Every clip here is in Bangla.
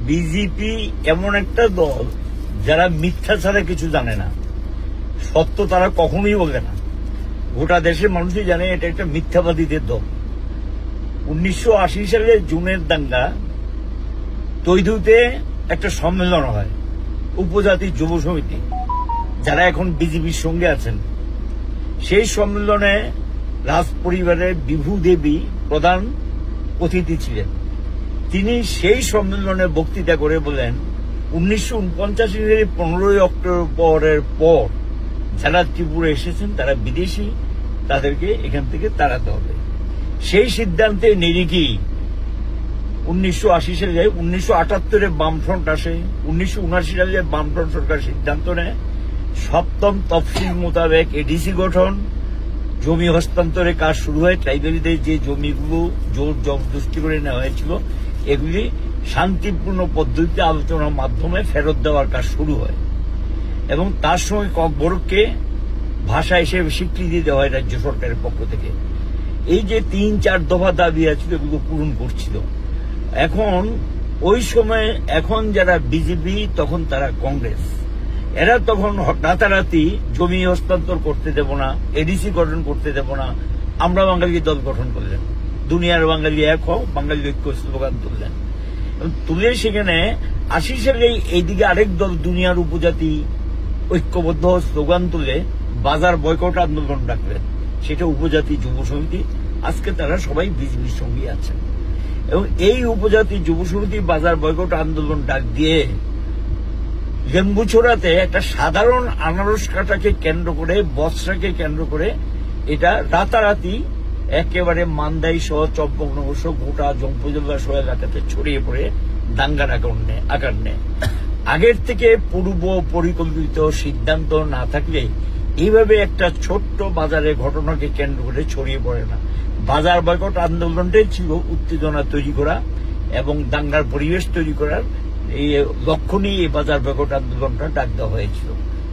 বিজেপি এমন একটা দল যারা মিথ্যা ছাড়া কিছু জানে না, সত্য তারা কখনোই বলে না। গোটা দেশের মানুষই জানে এটা একটা মিথ্যাবাদীদের দল। 1980 সালে জুনের দাঙ্গা তৈধুতে একটা সম্মেলন হয়, উপজাতি যুব সমিতি, যারা এখন বিজেপির সঙ্গে আছেন। সেই সম্মেলনে রাজ পরিবারের বিভু দেবী প্রধান অতিথি ছিলেন। তিনি সেই সম্মেলনে বক্তৃতা করে বলেন 1949 সালের 15 অক্টোবরের পর যারা ত্রিপুরা এসেছেন তারা বিদেশি, তাদেরকে এখান থেকে তাড়াতে হবে। সেই সিদ্ধান্তে নিরিখেই 1980 সালে 1978 বামফ্রন্ট আসে। 1979 সালে বামফ্রন্ট সরকার সিদ্ধান্ত নেয় সপ্তম তফসিল মোতাবেক এডিসি গঠন, জমি হস্তান্তরের কাজ শুরু হয়। ট্রাইবেলদের যে জমিগুলো জোর জবরদস্তি করে নেওয়া হয়েছিল এগুলি শান্তিপূর্ণ পদ্ধতিতে আলোচনার মাধ্যমে ফেরত দেওয়ার কাজ শুরু হয় এবং তার সঙ্গে ককবরককে ভাষা হিসেবে স্বীকৃতি দেওয়া হয় রাজ্য সরকারের পক্ষ থেকে। এই যে 3-4 দফা দাবি আছে এগুলো পূরণ করছিল। এখন ওই সময় এখন যারা বিজেপি তখন তারা কংগ্রেস, এরা তখন রাতারাতি জমি হস্তান্তর করতে দেব না, এডিসি গঠন করতে দেব না, আমরা বাঙালি দল গঠন করলেন, দুনিয়ার বাঙালি এক হও, বাঙালি ঐক্য স্লোগান তুললেন। তুলে সেখানে 80 সালে এইদিকে আরেক দল দুনিয়ার উপজাতি ঐক্যবদ্ধ স্লোগান তুলে বাজার বয়কট আন্দোলন ডাকলেন, সেটা উপজাতি যুব সমিতি। আজকে তারা সবাই বিজেপির সঙ্গে আছেন এবং এই উপজাতি যুব সমিতি বাজার বয়কট আন্দোলন ডাক দিয়ে লেম্বুছড়াতে একটা সাধারণ আনারস কাটাকে কেন্দ্র করে, বস্ত্রাকে কেন্দ্র করে এটা রাতারাতি একেবারে মান্দাই সহ চম্পকনগর সহ গোটা জম্পুজলা সহ এলাকাতে ছড়িয়ে পড়ে দাঙ্গার আকার নেয়। আগের থেকে পূর্ব পরিকল্পিত সিদ্ধান্ত না থাকলে এইভাবে একটা ছোট্ট বাজারের ঘটনাকে কেন্দ্র করে ছড়িয়ে পড়ে না। বাজার বয়কট আন্দোলনটাই ছিল উত্তেজনা তৈরি করা এবং দাঙ্গার পরিবেশ তৈরি করার এই লক্ষ্য নিয়ে এই বাজার বয়কট আন্দোলনটা ডাক দেওয়া হয়েছিল।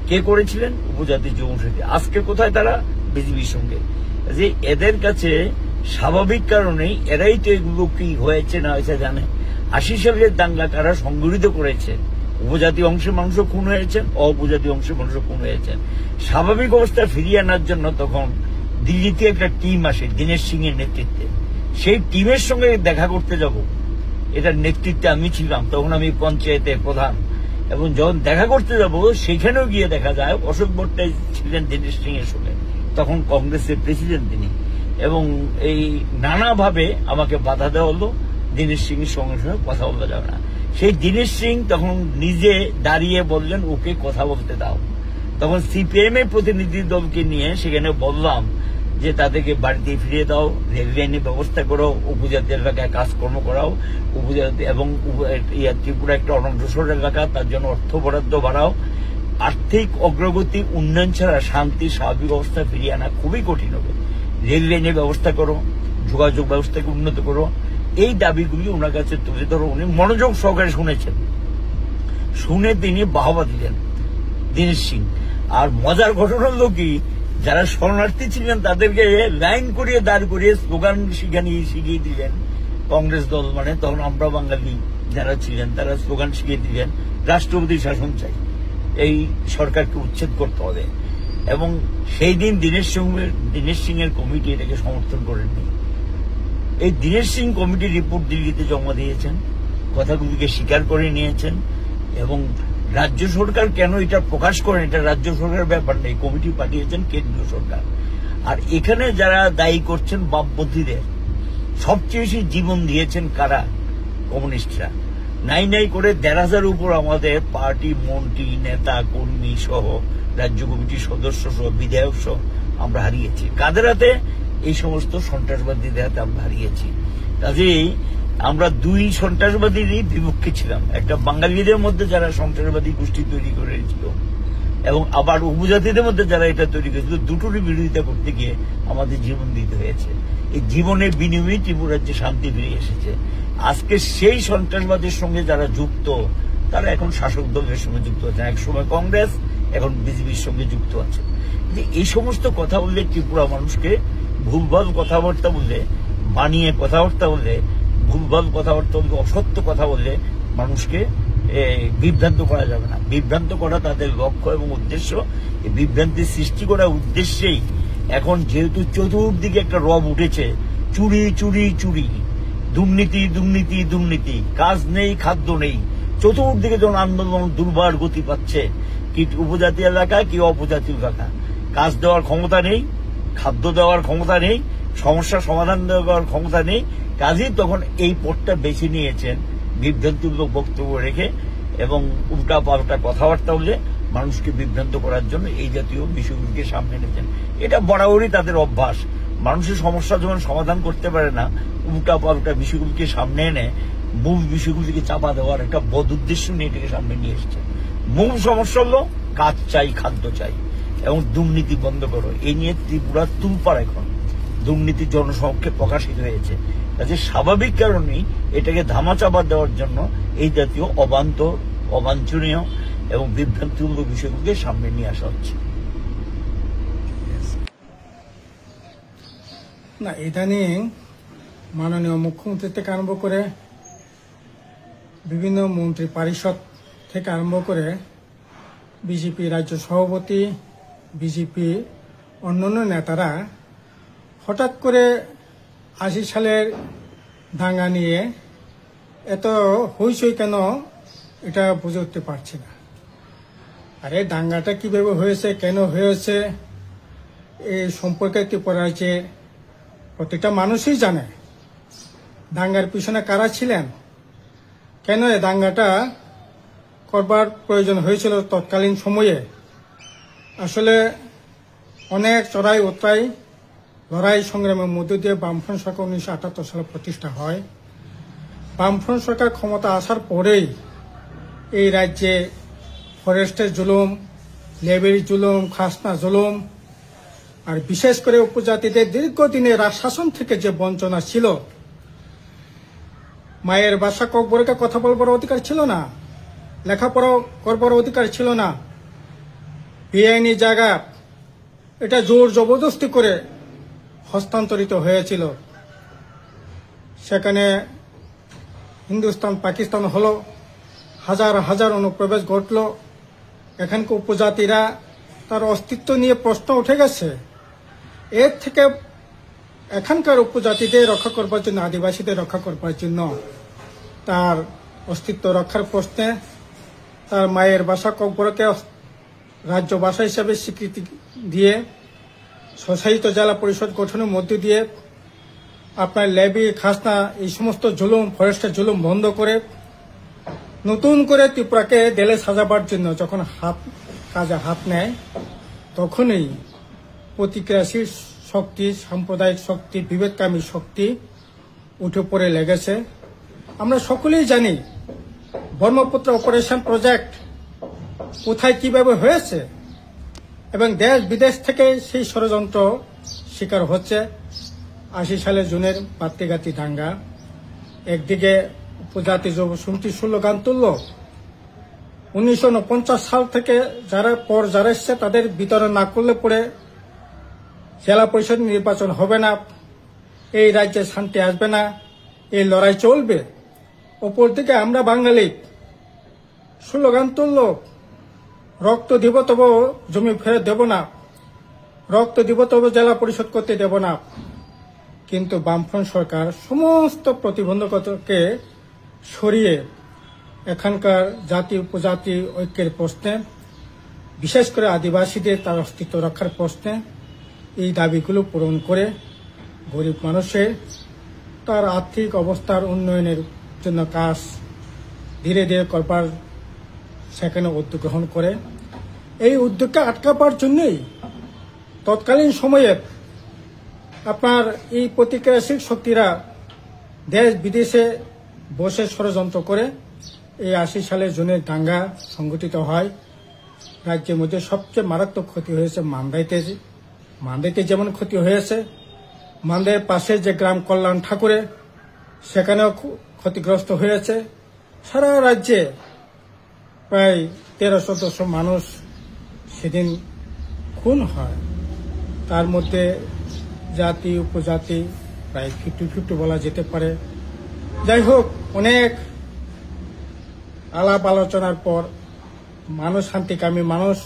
কে করেছিলেন? উপজাতি যুব সমিতি। আজকে কোথায় তারা? বিজেপির সঙ্গে। যে এদের কাছে স্বাভাবিক কারণেই এরাই তো এগুলো কি হয়েছে না হয়েছে জানে। 80 সালের দাঙ্গা কারা সংগঠিত করেছে? উপজাতি অংশের মানুষ খুন হয়েছেন, অউপজাতি অংশের মানুষ খুন হয়েছেন। স্বাভাবিক অবস্থা ফিরিয়ে আনার জন্য তখন দিল্লিতে একটা টিম আসে দীনেশ সিং এর নেতৃত্বে। সেই টিমের সঙ্গে দেখা করতে যাব, এটার নেতৃত্বে আমি ছিলাম, তখন আমি পঞ্চায়েতের প্রধান। এবং যখন দেখা করতে যাব সেখানেও গিয়ে দেখা যায় অশোক ভট্টাই ছিলেন দীনেশ সিং এর সঙ্গে, তখন কংগ্রেসের প্রেসিডেন্ট তিনি। এবং এই নানাভাবে আমাকে বাধা দেওয়া হলো, দীনেশ সিং এর সঙ্গে সঙ্গে কথা বলা যাবে না। সেই দীনেশ সিং তখন নিজে দাঁড়িয়ে বললেন ওকে কথা বলতে দাও। তখন সিপিএম এর প্রতিনিধি দলকে নিয়ে সেখানে বললাম যে তাদেরকে বাড়িতে ফিরিয়ে দাও, রেল লাইনের ব্যবস্থা করো, উপজাতি এলাকায় কাজকর্ম করাও, উপজাতি এবং ত্রিপুরা একটা অনগ্রসর এলাকা, তার জন্য অর্থ বরাদ্দ বাড়াও। আর্থিক অগ্রগতি উন্নয়ন ছাড়া শান্তি স্বাভাবিক অবস্থা ফিরিয়ে আনা খুবই কঠিন হবে। রেল লাইনের ব্যবস্থা করো, যোগাযোগ ব্যবস্থাকে উন্নত করো। এই দাবিগুলি ওনার কাছে তুলে ধরো। উনি মনোযোগ সহকারে শুনেছেন, শুনে তিনি বাহবা দিলেন দীনেশ সিং। আর মজার ঘটনা হলো কি, যারা শরণার্থী ছিলেন তাদেরকে লাইন করিয়ে দাঁড় করিয়ে স্লোগান শিখিয়ে দিলেন কংগ্রেস দল। মানে তখন আমরা বাঙালি যারা ছিলেন তারা স্লোগান শিখিয়ে দিলেন রাষ্ট্রপতি শাসন চাই, এই সরকারকে উচ্ছেদ করতে হবে। এবং সেই দিন দীনেশ সিং এর কমিটি এটাকে সমর্থন করেননি। এই দীনেশ সিং কমিটি রিপোর্ট দিল্লিতে জমা দিয়েছেন, কথাগুলিকে স্বীকার করে নিয়েছেন এবং রাজ্য সরকার কেন এটা প্রকাশ করেন এটা রাজ্য সরকারের ব্যাপার নেই, কমিটি পাঠিয়েছেন কেন্দ্রীয় সরকার। আর এখানে যারা দায়ী করছেন বামপন্থীদের, সবচেয়ে বেশি জীবন দিয়েছেন কারা? কমিউনিস্টরা। নাই করে 1,500 উপর আমাদের পার্টি মন্ত্রী নেতা কর্মী সহ রাজ্য কমিটির সদস্য সহ বিধায়ক সহ আমরা হারিয়েছি। কাদের হাতে? এই সমস্ত সন্ত্রাসবাদীদের হাতে আমরা হারিয়েছি। কাজেই আমরা দুই সন্ত্রাসবাদীরই বিপক্ষে ছিলাম, একটা বাঙালিদের মধ্যে যারা সন্ত্রাসবাদী গোষ্ঠী তৈরি করেছিল এবং আবার উপজাতিদের মধ্যে যারা এটা তৈরি করেছিল, দুটোরই বিরোধিতা করতে গিয়ে আমাদের জীবন দিতে হয়েছে। এই জীবনের বিনিময়ে ত্রিপুরার যে শান্তি ফিরে এসেছে। আজকে সেই সন্ত্রাসবাদের সঙ্গে যারা যুক্ত তারা এখন শাসক দলের সঙ্গে যুক্ত আছে, এক সময় কংগ্রেস, এখন বিজেপির সঙ্গে যুক্ত আছে। এই সমস্ত কথা বললে ত্রিপুরা মানুষকে ভুলভাল কথাবার্তা বললে, বানিয়ে কথাবার্তা বললে, ভুলভাল কথাবার্তা বললে, অসত্য কথা বললে মানুষকে বিভ্রান্ত করা যাবে না। বিভ্রান্ত করা তাদের লক্ষ্য এবং উদ্দেশ্য। এই বিভ্রান্তির সৃষ্টি করার উদ্দেশ্যেই এখন যেহেতু চতুর্দিকে একটা রব উঠেছে, চুরি চুরি চুরি, দুর্নীতি দুর্নীতি দুর্নীতি, কাজ নেই খাদ্য নেই, চতুর্দিকে যখন আন্দোলন দুর্বার গতি পাচ্ছে, কি উপজাতি এলাকা কি অপজাতি এলাকা, কাজ দেওয়ার ক্ষমতা নেই, খাদ্য দেওয়ার ক্ষমতা নেই, সমস্যার সমাধান দেওয়ার ক্ষমতা নেই, কাজেই তখন এই পথটা বেছে নিয়েছেন বিভ্রান্তিমূলক বক্তব্য রেখে এবং উল্টা পাল্টা কথাবার্তা বলে মানুষকে বিভ্রান্ত করার জন্য এই জাতীয় বিষয়গুলিকে সামনে এনেছেন। এটা বরাবরই তাদের অভ্যাস। মানুষের সমস্যা যখন সমাধান করতে পারে না, উল্টা পাল্টা বিষয়গুলিকে সামনে এনে মূল বিষয়গুলিকে চাপা দেওয়ার একটা বদ উদ্দেশ্য নিয়ে এটাকে সামনে নিয়ে এসছে। মূল সমস্যা হলো কাজ চাই, খাদ্য চাই এবং দুর্নীতি বন্ধ করো। এই নিয়ে ত্রিপুরা তুলপাড় এখন দুর্নীতি জনসমক্ষে প্রকাশিত হয়েছে। কাজে স্বাভাবিক কারণেই এটাকে ধামাচাপা দেওয়ার জন্য এই জাতীয় অবাঞ্ছনীয় এবং বিভ্রান্তিমূলক বিষয়গুলোকে সামনে নিয়ে আসা হচ্ছে। না, ইদানিং মাননীয় মুখ্যমন্ত্রী থেকে আরম্ভ করে বিভিন্ন মন্ত্রী পরিষদ থেকে আরম্ভ করে বিজেপি রাজ্য সভাপতি, বিজেপি অন্যান্য নেতারা হঠাৎ করে 80 সালের দাঙ্গা নিয়ে এত হইচই কেন, এটা বুঝে উঠতে পারছি না। আরে দাঙ্গাটা কিভাবে হয়েছে, কেন হয়েছে, এই সম্পর্কে ত্রিপুরা রাজ্যে প্রত্যেকটা মানুষই জানে। দাঙ্গার পিছনে কারা ছিলেন, কেন এই দাঙ্গাটা করবার প্রয়োজন হয়েছিল তৎকালীন সময়ে। আসলে অনেক চড়াই উতরাই লড়াই সংগ্রামের মধ্য দিয়ে বামফ্রন্ট সরকার 1978 সালে প্রতিষ্ঠা হয়। বামফ্রন্ট সরকার ক্ষমতা আসার পরেই এই রাজ্যে ফরেস্টের জুলুম, লেবের জুলুম, খাসনা জুলুম, আর বিশেষ করে উপজাতিদের দীর্ঘদিনের শাসন থেকে যে বঞ্চনা ছিল, মায়ের ভাষা ককবরকে কথা বলবার অধিকার ছিল না, লেখাপড়া করবার অধিকার ছিল না, বেআইনি জায়গা এটা জোর জবরদস্তি করে হস্তান্তরিত হয়েছিল। সেখানে হিন্দুস্তান পাকিস্তান হলো, হাজার হাজার অনুপ্রবেশ ঘটল। এখানকার উপজাতিরা তার অস্তিত্ব নিয়ে প্রশ্ন উঠে গেছে। এর থেকে এখানকার উপজাতিদের রক্ষা করবার জন্য, আদিবাসীদের রক্ষা করবার জন্য, তার অস্তিত্ব রক্ষার প্রশ্নে তার মায়ের ভাষা ককবরকে রাজ্য ভাষা হিসাবে স্বীকৃতি দিয়ে স্বশাসিত জেলা পরিষদ গঠনের মধ্য দিয়ে আপনার লেবি, খাসনা, এই সমস্ত জুলুম, ফরেস্টের জুলুম বন্ধ করে নতুন করে ত্রিপুরাকে দেলে সাজাবার জন্য যখন কাজে হাত নেয়, তখনই প্রতিক্রিয়াশীল শক্তি, সাম্প্রদায়িক শক্তি, বিভেদকামী শক্তি উঠে পড়ে লেগেছে। আমরা সকলেই জানি ব্রহ্মপুত্র অপারেশন প্রজেক্ট কোথায় কিভাবে হয়েছে এবং দেশ বিদেশ থেকে সেই ষড়যন্ত্র শিকার হচ্ছে। 80 সালের জুনের বাত্তিগাতি দাঙ্গা, একদিকে উপজাতি যুব সমিতি স্লোগান তুলল, 1949 সাল থেকে যারা এসছে তাদের বিতরণ না করলে পরে জেলা পরিষদ নির্বাচন হবে না, এই রাজ্যে শান্তি আসবে না, এই লড়াই চলবে। অপরদিকে আমরা বাঙালি স্লোগান তুলল, রক্ত দিব তবু জমি ফেরত দেব না, রক্ত দিব তবু জেলা পরিষদ করতে দেব না। কিন্তু বামফ্রন্ট সরকার সমস্ত প্রতিবন্ধকতাকে সরিয়ে এখানকার জাতি উপজাতি ঐক্যের প্রশ্নে, বিশেষ করে আদিবাসীদের তার অস্তিত্ব রক্ষার প্রশ্নে এই দাবিগুলো পূরণ করে গরিব মানুষের তার আর্থিক অবস্থার উন্নয়নের জন্য কাজ ধীরে ধীরে করবার সেখানে উদ্যোগ গ্রহণ করে। এই উদ্যোগকে আটকাবার জন্যই তৎকালীন সময়ে আপনার এই প্রতিক্রিয়াশীল শক্তিরা দেশ বিদেশে বসে ষড়যন্ত্র করে এই 80 সালের জুনের দাঙ্গা সংঘটিত হয়। রাজ্যের মধ্যে সবচেয়ে মারাত্মক ক্ষতি হয়েছে মান্দাইতে যেমন ক্ষতি হয়েছে, মান্দাইয়ের পাশে যে গ্রাম কল্যাণ ঠাকুরে সেখানেও ক্ষতিগ্রস্ত হয়েছে। সারা রাজ্যে প্রায় 1300-1400 মানুষ সেদিন খুন হয়। তার মধ্যে জাতি উপজাতি প্রায় 50-50 বলা যেতে পারে। যাই হোক, অনেক আলাপ আলোচনার পর মানুষ শান্তিকামী মানুষ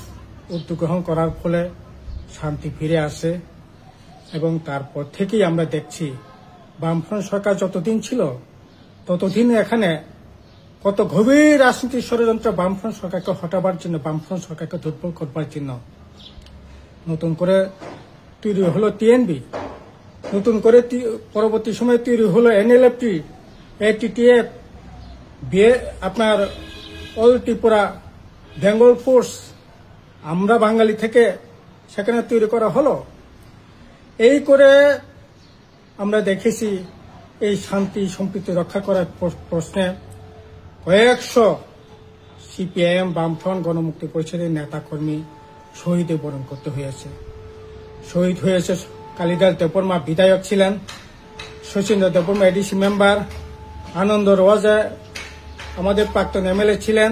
উদ্যোগ গ্রহণ করার ফলে শান্তি ফিরে আসে এবং তারপর থেকেই আমরা দেখছি বামফ্রন্ট সরকার যতদিন ছিল ততদিন এখানে কত গভীর রাজনীতির ষড়যন্ত্র বামফ্রন্ট সরকারকে হটাবার জন্য, বামফ্রন্ট সরকারকে দুর্বল করবার জন্য। নতুন করে তৈরি হলো টিএনবি, নতুন করে পরবর্তী সময়ে তৈরি হলো এনএলএফটি, এটিটিএফ, আপনার অল ত্রিপুরা বেঙ্গল ফোর্স, আমরা বাঙালি থেকে সেখানে তৈরি করা হলো। এই করে আমরা দেখেছি এই শান্তি সম্প্রীতি রক্ষা করার প্রশ্নে কয়েকশো সিপিআইএম, বামফ্রন্ট, গণমুক্তি পরিষদের নেতাকর্মী শহীদে বরণ করতে হয়েছে। শহীদ হয়েছে কালিদাস দেববর্মা বিধায়ক ছিলেন, শচীন্দ্র দেববর্মা এডিসি মেম্বার, আনন্দ রওয়াজা আমাদের প্রাক্তন এমএলএ ছিলেন,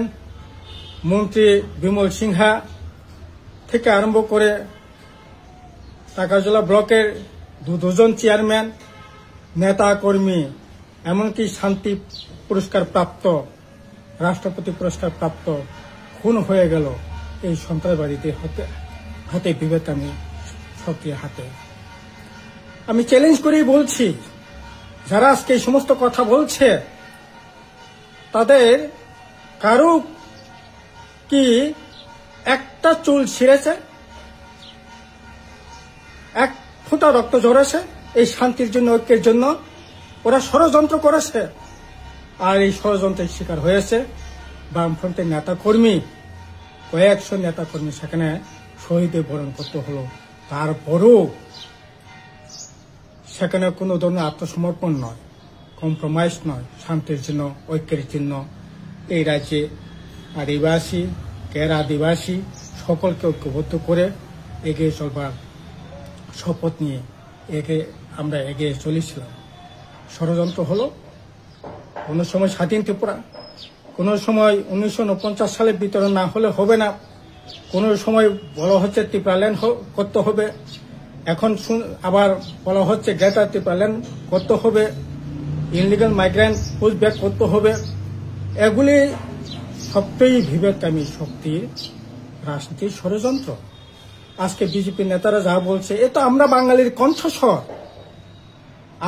মন্ত্রী বিমল সিংহা থেকে আরম্ভ করে টাকাজোলা ব্লকের দুজন চেয়ারম্যান, নেতা কর্মী, এমনকি শান্তি পুরস্কার প্রাপ্ত, রাষ্ট্রপতি পুরস্কার প্রাপ্ত খুন হয়ে গেল এই সন্ত্রাসবাদীদের হাতে, বিবেকামী শক্তির হাতে। আমি চ্যালেঞ্জ করেই বলছি, যারা আজকে এই সমস্ত কথা বলছে তাদের কারো কি একটা চুল ছিঁড়েছে, এক ফোঁটা রক্ত ঝরেছে এই শান্তির জন্য, ঐক্যের জন্য? ওরা ষড়যন্ত্র করেছে, আর এই ষড়যন্ত্রের শিকার হয়েছে বামফ্রন্টের নেতাকর্মী, কয়েকশো নেতাকর্মী সেখানে শহীদে বরণ করতে হলো। তারপরও সেখানে কোনো ধরনের আত্মসমর্পণ নয়, কম্প্রোমাইজ নয়, শান্তির জন্য, ঐক্যের জন্য এই রাজ্যে আদিবাসী, কের আদিবাসী সকলকে ঐক্যবদ্ধ করে এগিয়ে চলবার শপথ নিয়ে আমরা এগিয়ে চলেছিলাম। ষড়যন্ত্র হলো, কোনো সময় স্বাধীন ত্রিপুরা, কোনো সময় 1949 সালে বিতরণ না হলে হবে না, কোনো সময় বলা হচ্ছে ত্রিপুরাল্যান্ড করতে হবে, এখন আবার বলা হচ্ছে গ্রেটার ত্রিপুরাল্যান্ড করতে হবে, ইনলিগাল মাইগ্রেন্ট পুশ ব্যাক করতে হবে। এগুলি সবটাই বিবেকামী শক্তির রাজনীতির ষড়যন্ত্র। আজকে বিজেপি নেতারা যা বলছে, এ তো আমরা বাঙালির কণ্ঠস্বর,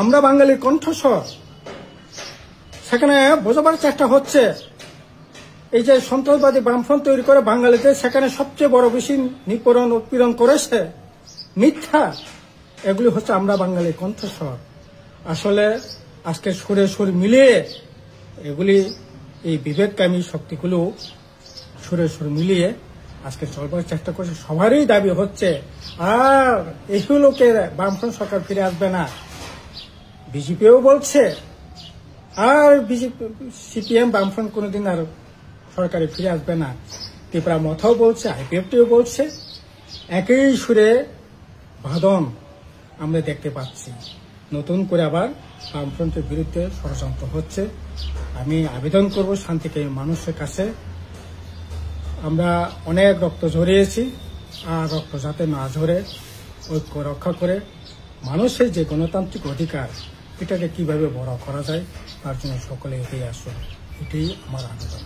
আমরা বাঙালির কণ্ঠস্বর। সেখানে বোঝাবার চেষ্টা হচ্ছে এই যে সন্ত্রাসবাদী বামফ্রন্ট তৈরি করে বাঙালিদের সেখানে সবচেয়ে বড় বেশি নিপীড়ন উৎপীড়ন করেছে, মিথ্যা। এগুলি হচ্ছে আমরা বাঙালির কণ্ঠস্বর। আসলে আজকে সুরে সুর মিলিয়ে এগুলি, এই বিবেককামী শক্তিগুলো সুরে সুর মিলিয়ে আজকে চলবার চেষ্টা করছে। সবারই দাবি হচ্ছে আর এই লোকে বামফ্রন্ট সরকার ফিরে আসবে না, বিজেপিও বলছে, আর বিজেপি, সিপিএম, বামফ্রন্ট কোনোদিন আর সরকারে ফিরে আসবে না। ত্রিপুরা মথাও বলছে, আইপিএফটিও বলছে, একই সুরে বাদন আমরা দেখতে পাচ্ছি। নতুন করে আবার বামফ্রন্টের বিরুদ্ধে ষড়যন্ত্র হচ্ছে। আমি আবেদন করব শান্তিকামী মানুষের কাছে, আমরা অনেক রক্ত ঝরিয়েছি, আর রক্ত যাতে না ঝরে ঐক্য রক্ষা করে মানুষের যে গণতান্ত্রিক অধিকার এটাকে কিভাবে বড় করা যায় তার জন্য সকলে এগিয়ে আসুন, এটাই আমার আবেদন।